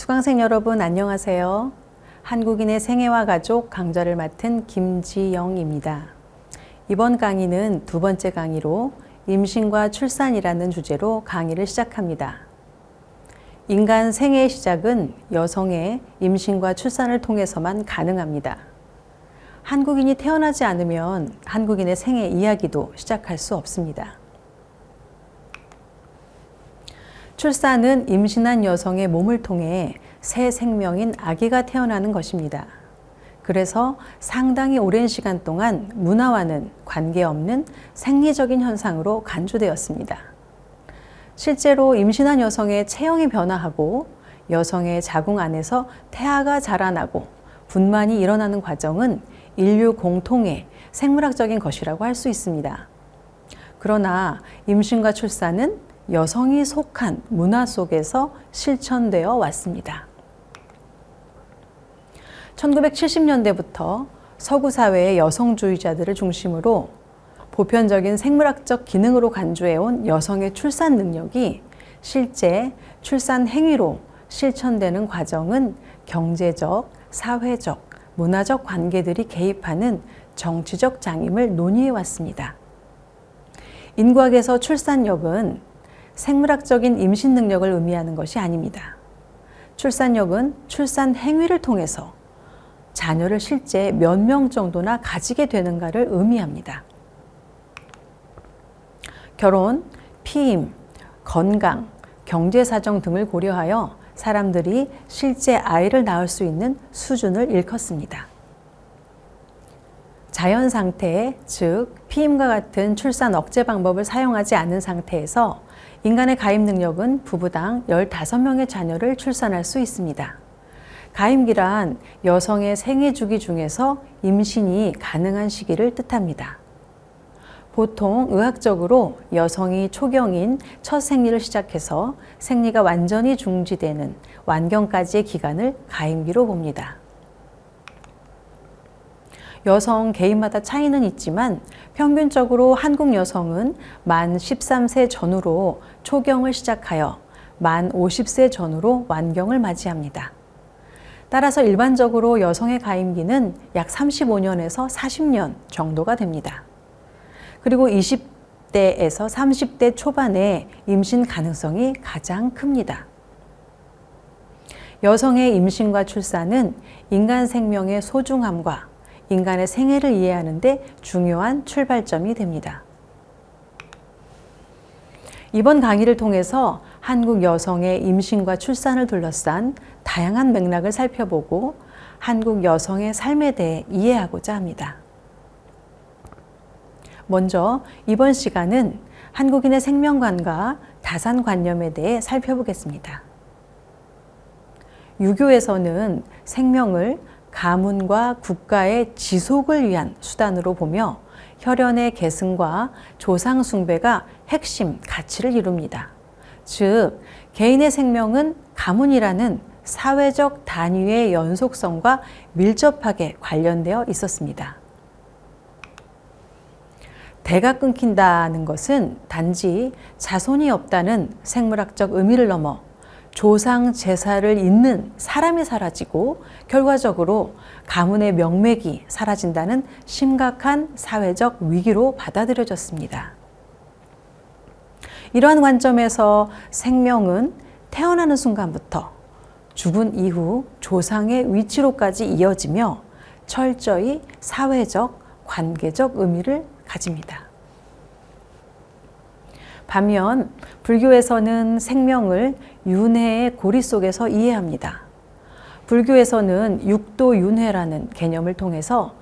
수강생 여러분 안녕하세요. 한국인의 생애와 가족 강좌를 맡은 김지영입니다. 이번 강의는 두 번째 강의로 임신과 출산이라는 주제로 강의를 시작합니다. 인간 생애의 시작은 여성의 임신과 출산을 통해서만 가능합니다. 한국인이 태어나지 않으면 한국인의 생애 이야기도 시작할 수 없습니다. 출산은 임신한 여성의 몸을 통해 새 생명인 아기가 태어나는 것입니다. 그래서 상당히 오랜 시간 동안 문화와는 관계없는 생리적인 현상으로 간주되었습니다. 실제로 임신한 여성의 체형이 변화하고 여성의 자궁 안에서 태아가 자라나고 분만이 일어나는 과정은 인류 공통의 생물학적인 것이라고 할 수 있습니다. 그러나 임신과 출산은 여성이 속한 문화 속에서 실천되어 왔습니다. 1970년대부터 서구 사회의 여성주의자들을 중심으로 보편적인 생물학적 기능으로 간주해온 여성의 출산 능력이 실제 출산 행위로 실천되는 과정은 경제적, 사회적, 문화적 관계들이 개입하는 정치적 장임을 논의해 왔습니다. 인과학에서 출산력은 생물학적인 임신 능력을 의미하는 것이 아닙니다. 출산력은 출산 행위를 통해서 자녀를 실제 몇 명 정도나 가지게 되는가를 의미합니다. 결혼, 피임, 건강, 경제 사정 등을 고려하여 사람들이 실제 아이를 낳을 수 있는 수준을 일컫습니다. 자연 상태, 즉 피임과 같은 출산 억제 방법을 사용하지 않는 상태에서 인간의 가임 능력은 부부당 15명의 자녀를 출산할 수 있습니다. 가임기란 여성의 생애 주기 중에서 임신이 가능한 시기를 뜻합니다. 보통 의학적으로 여성이 초경인 첫 생리를 시작해서 생리가 완전히 중지되는 완경까지의 기간을 가임기로 봅니다. 여성 개인마다 차이는 있지만 평균적으로 한국 여성은 만 13세 전후로 초경을 시작하여 만 50세 전후로 완경을 맞이합니다. 따라서 일반적으로 여성의 가임기는 약 35년에서 40년 정도가 됩니다. 그리고 20대에서 30대 초반에 임신 가능성이 가장 큽니다. 여성의 임신과 출산은 인간 생명의 소중함과 인간의 생애를 이해하는 데 중요한 출발점이 됩니다. 이번 강의를 통해서 한국 여성의 임신과 출산을 둘러싼 다양한 맥락을 살펴보고 한국 여성의 삶에 대해 이해하고자 합니다. 먼저 이번 시간은 한국인의 생명관과 다산관념에 대해 살펴보겠습니다. 유교에서는 생명을 가문과 국가의 지속을 위한 수단으로 보며 혈연의 계승과 조상 숭배가 핵심 가치를 이룹니다. 즉, 개인의 생명은 가문이라는 사회적 단위의 연속성과 밀접하게 관련되어 있었습니다. 대가 끊긴다는 것은 단지 자손이 없다는 생물학적 의미를 넘어 조상 제사를 잇는 사람이 사라지고 결과적으로 가문의 명맥이 사라진다는 심각한 사회적 위기로 받아들여졌습니다. 이러한 관점에서 생명은 태어나는 순간부터 죽은 이후 조상의 위치로까지 이어지며 철저히 사회적, 관계적 의미를 가집니다. 반면 불교에서는 생명을 윤회의 고리 속에서 이해합니다. 불교에서는 육도윤회라는 개념을 통해서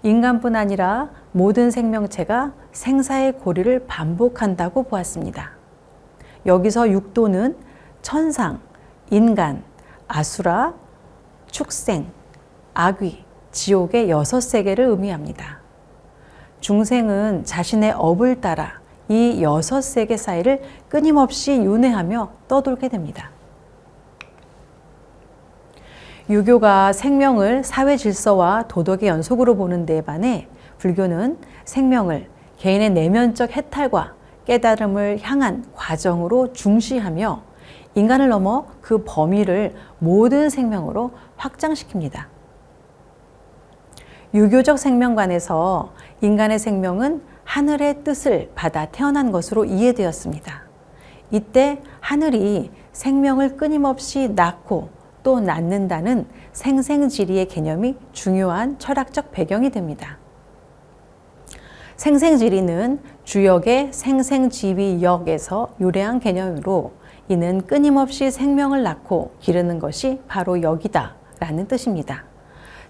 인간뿐 아니라 모든 생명체가 생사의 고리를 반복한다고 보았습니다. 여기서 육도는 천상, 인간, 아수라, 축생, 악귀, 지옥의 6세계를 의미합니다. 중생은 자신의 업을 따라 이 6세계 사이를 끊임없이 윤회하며 떠돌게 됩니다. 유교가 생명을 사회 질서와 도덕의 연속으로 보는 데에 반해 불교는 생명을 개인의 내면적 해탈과 깨달음을 향한 과정으로 중시하며 인간을 넘어 그 그 범위를 모든 생명으로 확장시킵니다. 유교적 생명관에서 인간의 생명은 하늘의 뜻을 받아 태어난 것으로 이해되었습니다. 이때 하늘이 생명을 끊임없이 낳고 또 낳는다는 생생지리의 개념이 중요한 철학적 배경이 됩니다. 생생지리는 주역의 생생지위역에서 유래한 개념으로 이는 끊임없이 생명을 낳고 기르는 것이 바로 역이다 라는 뜻입니다.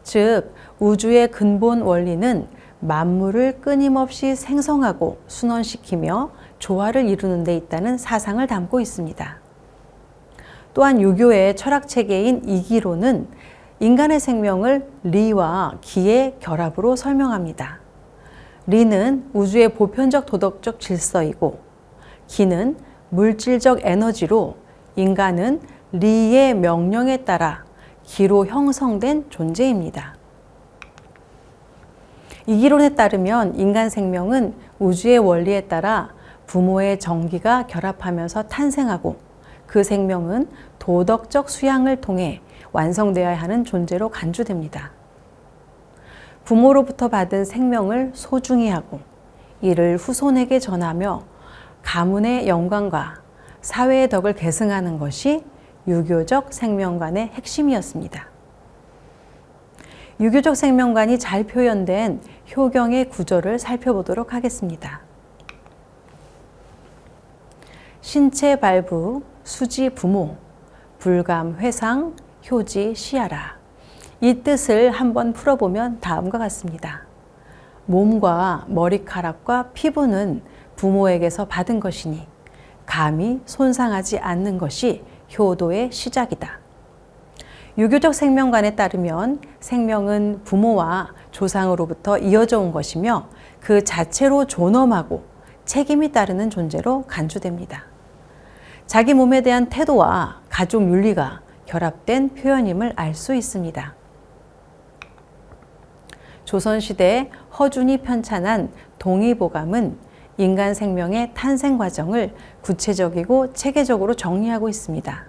즉 우주의 근본 원리는 만물을 끊임없이 생성하고 순원시키며 조화를 이루는 데 있다는 사상을 담고 있습니다. 또한 유교의 철학체계인 이기로는 인간의 생명을 리와 기의 결합으로 설명합니다. 리는 우주의 보편적 도덕적 질서이고 기는 물질적 에너지로 인간은 리의 명령에 따라 기로 형성된 존재입니다. 이기론에 따르면 인간 생명은 우주의 원리에 따라 부모의 정기가 결합하면서 탄생하고 그 생명은 도덕적 수양을 통해 완성되어야 하는 존재로 간주됩니다. 부모로부터 받은 생명을 소중히 하고 이를 후손에게 전하며 가문의 영광과 사회의 덕을 계승하는 것이 유교적 생명관의 핵심이었습니다. 유교적 생명관이 잘 표현된 효경의 구조를 살펴보도록 하겠습니다. 신체 발부, 수지 부모, 불감 회상, 효지 시하라. 이 뜻을 한번 풀어보면 다음과 같습니다. 몸과 머리카락과 피부는 부모에게서 받은 것이니 감히 손상하지 않는 것이 효도의 시작이다. 유교적 생명관에 따르면 생명은 부모와 조상으로부터 이어져 온 것이며 그 자체로 존엄하고 책임이 따르는 존재로 간주됩니다. 자기 몸에 대한 태도와 가족 윤리가 결합된 표현임을 알 수 있습니다. 조선시대 허준이 편찬한 동의보감은 인간 생명의 탄생 과정을 구체적이고 체계적으로 정리하고 있습니다.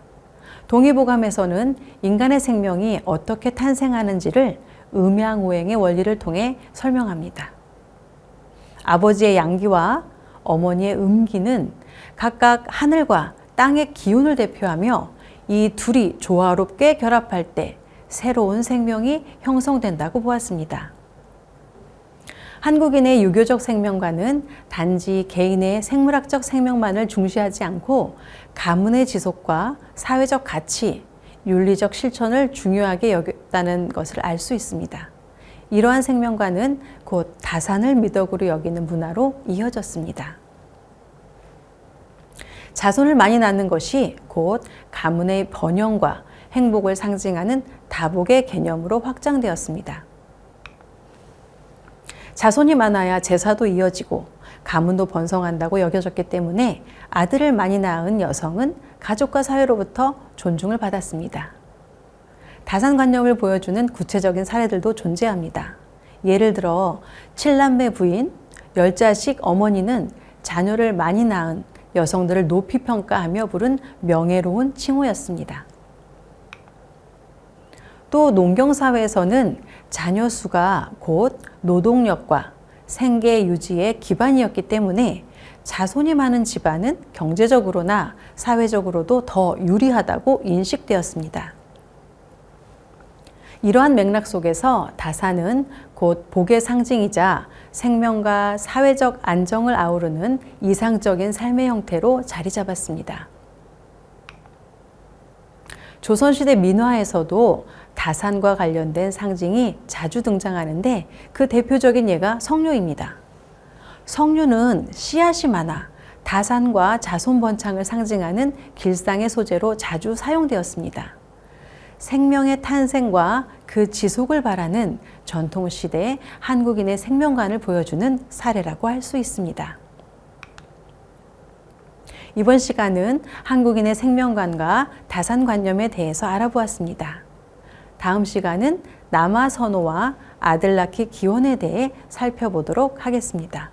동의보감에서는 인간의 생명이 어떻게 탄생하는지를 음양오행의 원리를 통해 설명합니다. 아버지의 양기와 어머니의 음기는 각각 하늘과 땅의 기운을 대표하며 이 둘이 조화롭게 결합할 때 새로운 생명이 형성된다고 보았습니다. 한국인의 유교적 생명관은 단지 개인의 생물학적 생명만을 중시하지 않고 가문의 지속과 사회적 가치, 윤리적 실천을 중요하게 여겼다는 것을 알 수 있습니다. 이러한 생명관은 곧 다산을 미덕으로 여기는 문화로 이어졌습니다. 자손을 많이 낳는 것이 곧 가문의 번영과 행복을 상징하는 다복의 개념으로 확장되었습니다. 자손이 많아야 제사도 이어지고 가문도 번성한다고 여겨졌기 때문에 아들을 많이 낳은 여성은 가족과 사회로부터 존중을 받았습니다. 다산관념을 보여주는 구체적인 사례들도 존재합니다. 예를 들어 7남매 부인, 10자식 어머니는 자녀를 많이 낳은 여성들을 높이 평가하며 부른 명예로운 칭호였습니다. 또 농경사회에서는 자녀 수가 곧 노동력과 생계 유지의 기반이었기 때문에 자손이 많은 집안은 경제적으로나 사회적으로도 더 유리하다고 인식되었습니다. 이러한 맥락 속에서 다산은 곧 복의 상징이자 생명과 사회적 안정을 아우르는 이상적인 삶의 형태로 자리 잡았습니다. 조선시대 민화에서도 다산과 관련된 상징이 자주 등장하는데 그 대표적인 예가 성류입니다. 성류는 씨앗이 많아 다산과 자손 번창을 상징하는 길상의 소재로 자주 사용되었습니다. 생명의 탄생과 그 지속을 바라는 전통시대 한국인의 생명관을 보여주는 사례라고 할 수 있습니다. 이번 시간은 한국인의 생명관과 다산관념에 대해서 알아보았습니다. 다음 시간은 남아선호와 아들 낳기 기원에 대해 살펴보도록 하겠습니다.